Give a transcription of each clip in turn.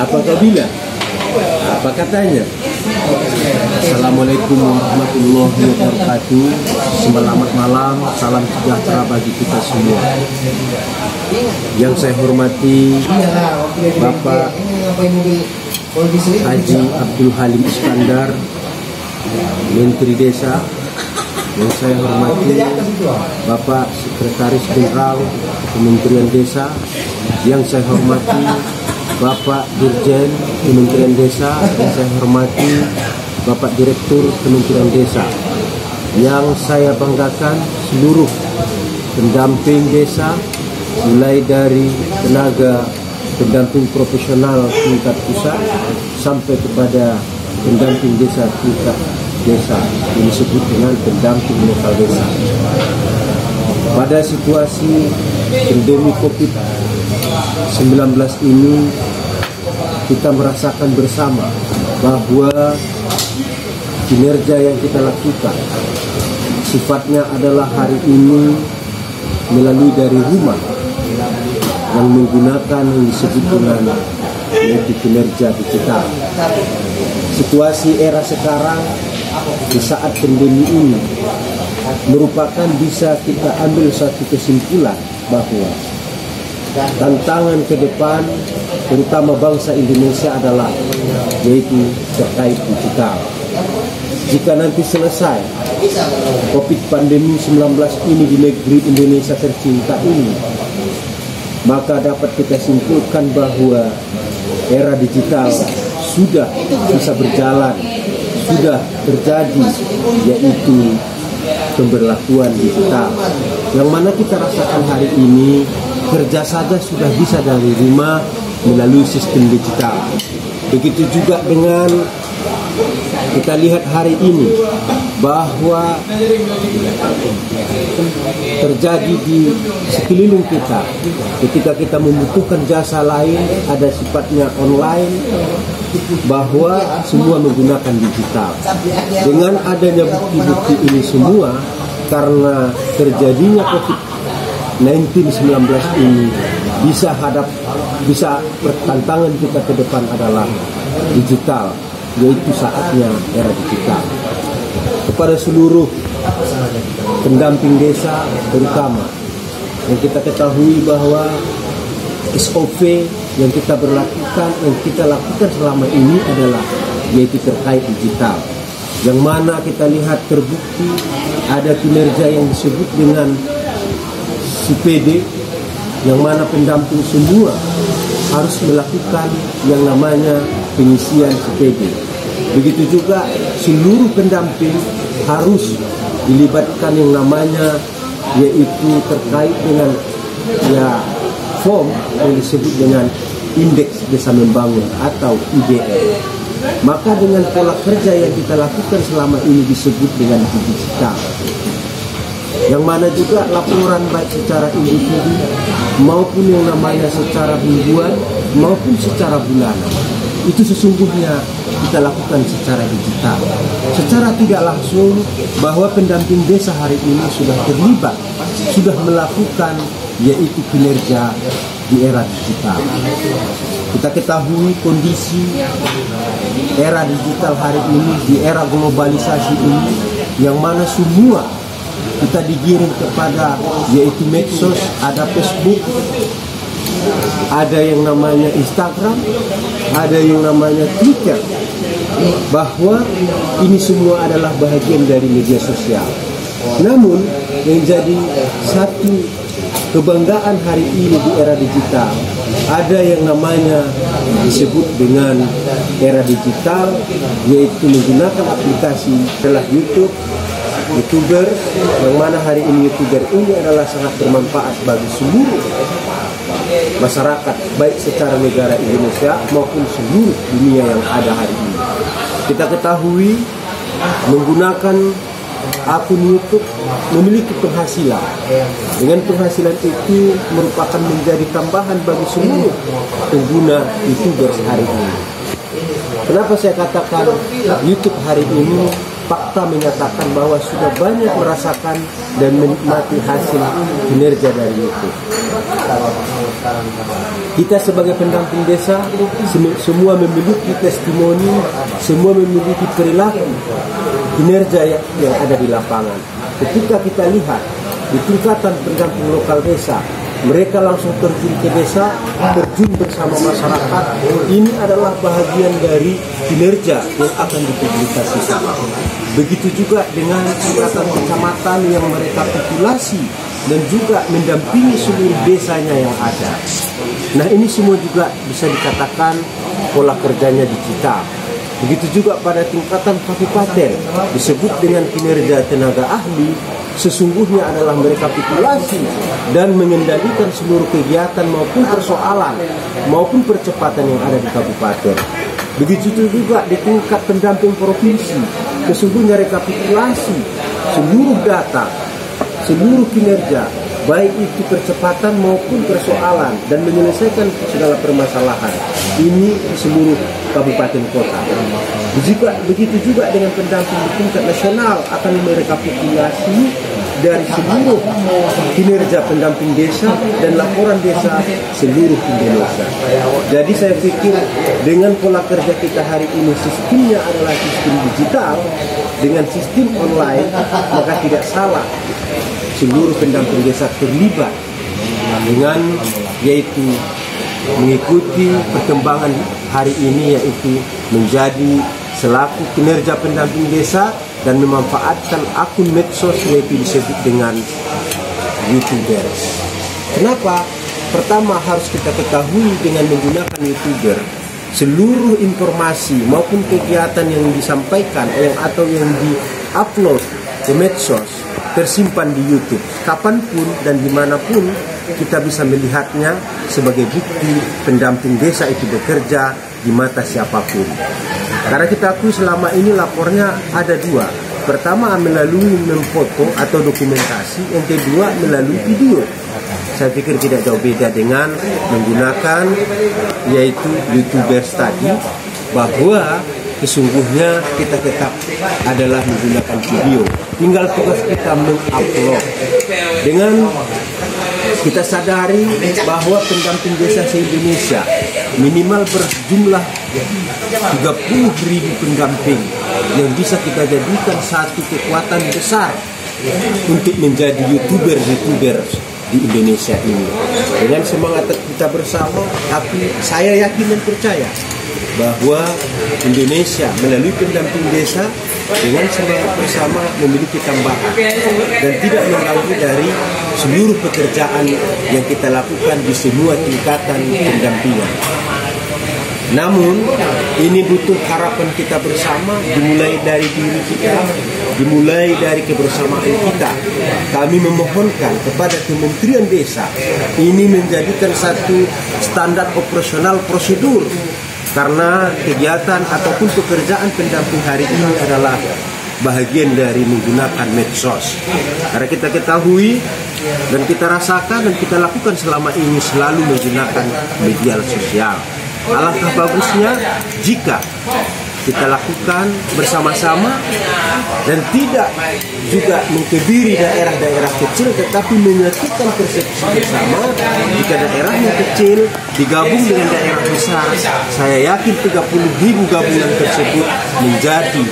Apabila apa katanya? Assalamualaikum warahmatullahi wabarakatuh. Selamat malam, salam sejahtera bagi kita semua. Yang saya hormati Bapak Haji Abdul Halim Iskandar, Menteri Desa. Yang saya hormati Bapak Sekretaris Jenderal Kementerian Desa. Yang saya hormati Bapak Dirjen Kementerian Desa. Yang saya hormati Bapak Direktur Kementerian Desa. Yang saya banggakan seluruh pendamping desa, mulai dari tenaga pendamping profesional tingkat pusat sampai kepada pendamping desa tingkat desa, yang disebut dengan pendamping lokal desa. Pada situasi pandemi COVID-19 ini, kita merasakan bersama bahwa kinerja yang kita lakukan sifatnya adalah hari ini melalui dari rumah, yang menggunakan yang disebut dengan yaitu kinerja digital. Situasi era sekarang di saat pandemi ini merupakan bisa kita ambil satu kesimpulan bahwa tantangan ke depan terutama bangsa Indonesia adalah yaitu terkait digital. Jika nanti selesai COVID pandemi 19 ini di negeri Indonesia tercinta ini, maka dapat kita simpulkan bahwa era digital sudah bisa berjalan, sudah terjadi, yaitu pemberlakuan digital. Yang mana kita rasakan hari ini, kerja saja sudah bisa dari rumah melalui sistem digital. Begitu juga dengan kita lihat hari ini bahwa terjadi di sekeliling kita ketika kita membutuhkan jasa lain ada sifatnya online, bahwa semua menggunakan digital. Dengan adanya bukti-bukti ini semua, karena terjadinya COVID-19 ini, bisa tantangan kita ke depan adalah digital, yaitu saatnya era digital. Kepada seluruh pendamping desa terutama, yang kita ketahui bahwa SOP yang kita lakukan selama ini adalah yaitu terkait digital, yang mana kita lihat terbukti ada kinerja yang disebut dengan CPD, yang mana pendamping semua harus melakukan yang namanya pengisian CPD. Begitu juga seluruh pendamping harus dilibatkan yang namanya yaitu terkait dengan form yang disebut dengan Indeks Desa Membangun atau IDM. Maka dengan pola kerja yang kita lakukan selama ini disebut dengan digital, yang mana juga laporan baik secara individu maupun yang namanya secara mingguan maupun secara bulanan itu sesungguhnya kita lakukan secara digital. Secara tidak langsung bahwa pendamping desa hari ini sudah terlibat, sudah melakukan yaitu kinerja di era digital. Kita ketahui kondisi era digital hari ini, di era globalisasi ini, yang mana semua kita digiring kepada yaitu medsos, ada Facebook, ada yang namanya Instagram, ada yang namanya Twitter, bahwa ini semua adalah bahagian dari media sosial. Namun yang jadi satu kebanggaan hari ini di era digital, ada yang namanya disebut dengan era digital, yaitu menggunakan aplikasi adalah YouTuber, yang mana hari ini YouTuber ini adalah sangat bermanfaat bagi seluruh masyarakat, baik secara negara Indonesia maupun seluruh dunia yang ada hari ini. Kita ketahui menggunakan akun YouTube memiliki penghasilan. Dengan penghasilan itu merupakan menjadi tambahan bagi seluruh pengguna YouTuber hari ini. Kenapa saya katakan YouTube hari ini? Fakta menyatakan bahwa sudah banyak merasakan dan menikmati hasil kinerja dari YouTube. Kita sebagai pendamping desa semua memiliki testimoni, semua memiliki perilaku kinerja yang ada di lapangan. Ketika kita lihat di tingkatan pendamping lokal desa, mereka langsung terjun ke desa, terjun bersama masyarakat. Ini adalah bahagian dari kinerja yang akan dipublikasikan. Begitu juga dengan tingkatan kecamatan yang mereka populasi dan juga mendampingi seluruh desanya yang ada. Nah, ini semua juga bisa dikatakan pola kerjanya digital. Begitu juga pada tingkatan kabupaten, disebut dengan kinerja tenaga ahli, sesungguhnya adalah mereka populasi dan mengendalikan seluruh kegiatan maupun persoalan maupun percepatan yang ada di kabupaten. Begitu juga di tingkat pendamping provinsi, sesungguhnya rekapitulasi seluruh data, seluruh kinerja, baik itu percepatan maupun persoalan, dan menyelesaikan segala permasalahan ini di seluruh kabupaten kota. Begitu juga dengan pendamping di tingkat nasional akan merekapitulasi dari seluruh kinerja pendamping desa dan laporan desa seluruh Indonesia. Jadi saya pikir dengan pola kerja kita hari ini, sistemnya adalah sistem digital dengan sistem online, maka tidak salah seluruh pendamping desa terlibat dengan yaitu mengikuti perkembangan hari ini, yaitu menjadi selaku kinerja pendamping desa dan memanfaatkan akun medsos yaitu disebut dengan YouTubers. Kenapa? Pertama, harus kita ketahui dengan menggunakan YouTuber, seluruh informasi maupun kegiatan yang disampaikan atau yang di-upload ke medsos tersimpan di YouTube. Kapanpun dan dimanapun kita bisa melihatnya sebagai bukti pendamping desa itu bekerja di mata siapapun. Karena kita akui selama ini lapornya ada dua. Pertama melalui memfoto atau dokumentasi, yang kedua melalui video. Saya pikir tidak jauh beda dengan menggunakan yaitu YouTubers tadi, bahwa sesungguhnya kita tetap adalah menggunakan video. Tinggal tugas kita mengupload. Dengan kita sadari bahwa pendamping desa se-Indonesia minimal berjumlah 30.000 pendamping yang bisa kita jadikan satu kekuatan besar untuk menjadi YouTubers di Indonesia ini. Dengan semangat kita bersama, tapi saya yakin dan percaya bahwa Indonesia melalui pendamping desa dengan semangat bersama memiliki tambahan dan tidak mengganggu dari seluruh pekerjaan yang kita lakukan di semua tingkatan pendampingan. Namun ini butuh harapan kita bersama, dimulai dari diri kita, dimulai dari kebersamaan kita. Kami memohonkan kepada Kementerian Desa ini menjadikan satu standar operasional prosedur, karena kegiatan ataupun pekerjaan pendamping hari ini adalah bahagian dari menggunakan medsos. Karena kita ketahui dan kita rasakan dan kita lakukan selama ini selalu menggunakan media sosial. Alangkah bagusnya jika kita lakukan bersama-sama dan tidak juga mengkebiri daerah-daerah kecil, tetapi menyatukan persepsi bersama. Jika daerahnya kecil digabung dengan daerah besar, saya yakin 30.000 gabungan tersebut menjadi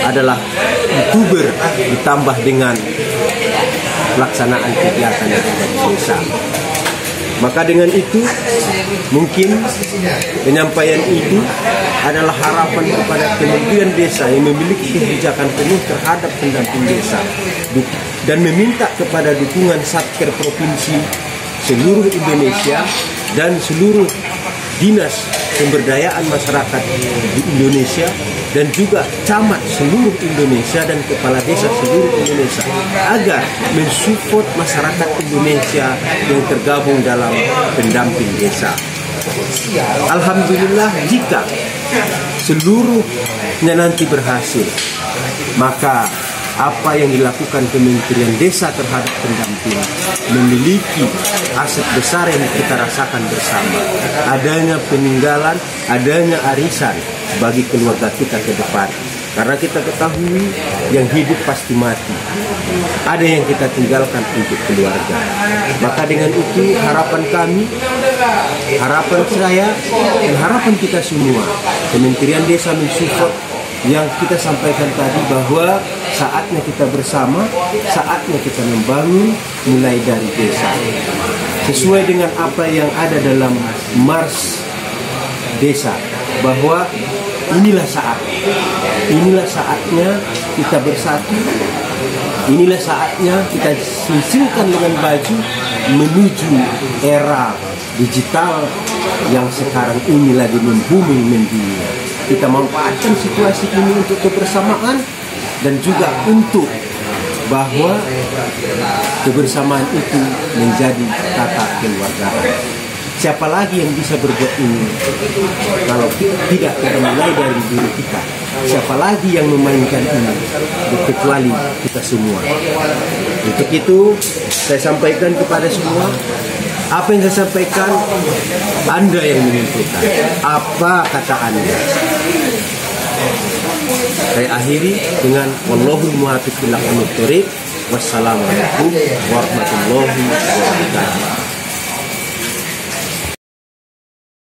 adalah YouTuber ditambah dengan pelaksanaan kegiatan yang ada di desa. Maka dengan itu mungkin penyampaian itu adalah harapan kepada Kementerian Desa yang memiliki kebijakan penuh terhadap pendamping desa dan meminta kepada dukungan Satker Provinsi seluruh Indonesia dan seluruh dinas pemberdayaan masyarakat di Indonesia dan juga camat seluruh Indonesia dan kepala desa seluruh Indonesia agar mensupport masyarakat Indonesia yang tergabung dalam pendamping desa. Alhamdulillah jika seluruhnya nanti berhasil, maka apa yang dilakukan Kementerian Desa terhadap pendamping memiliki aset besar yang kita rasakan bersama. Adanya peninggalan, adanya arisan bagi keluarga kita ke depan. Karena kita ketahui yang hidup pasti mati. Ada yang kita tinggalkan untuk keluarga. Maka dengan itu harapan kami, harapan saya, dan harapan kita semua, Kementerian Desa mensupport yang kita sampaikan tadi, bahwa saatnya kita bersama, saatnya kita membangun mulai dari desa. Sesuai dengan apa yang ada dalam Mars Desa, bahwa inilah saatnya kita bersatu, inilah saatnya kita singkirkan dengan baju menuju era digital yang sekarang ini lagi booming mendunia. Kita manfaatkan situasi ini untuk kebersamaan dan juga untuk bahwa kebersamaan itu menjadi tata keluargaan. Siapa lagi yang bisa berbuat ini kalau tidak kita mulai dari diri kita? Siapa lagi yang memainkan ini kecuali kita semua? Untuk itu saya sampaikan kepada semua, apa yang saya sampaikan Anda yang menentukan. Apa kata Anda? Saya akhiri dengan wallahul muwaffiq ila aqwamit thoriq. Wassalamualaikum warahmatullahi wabarakatuh.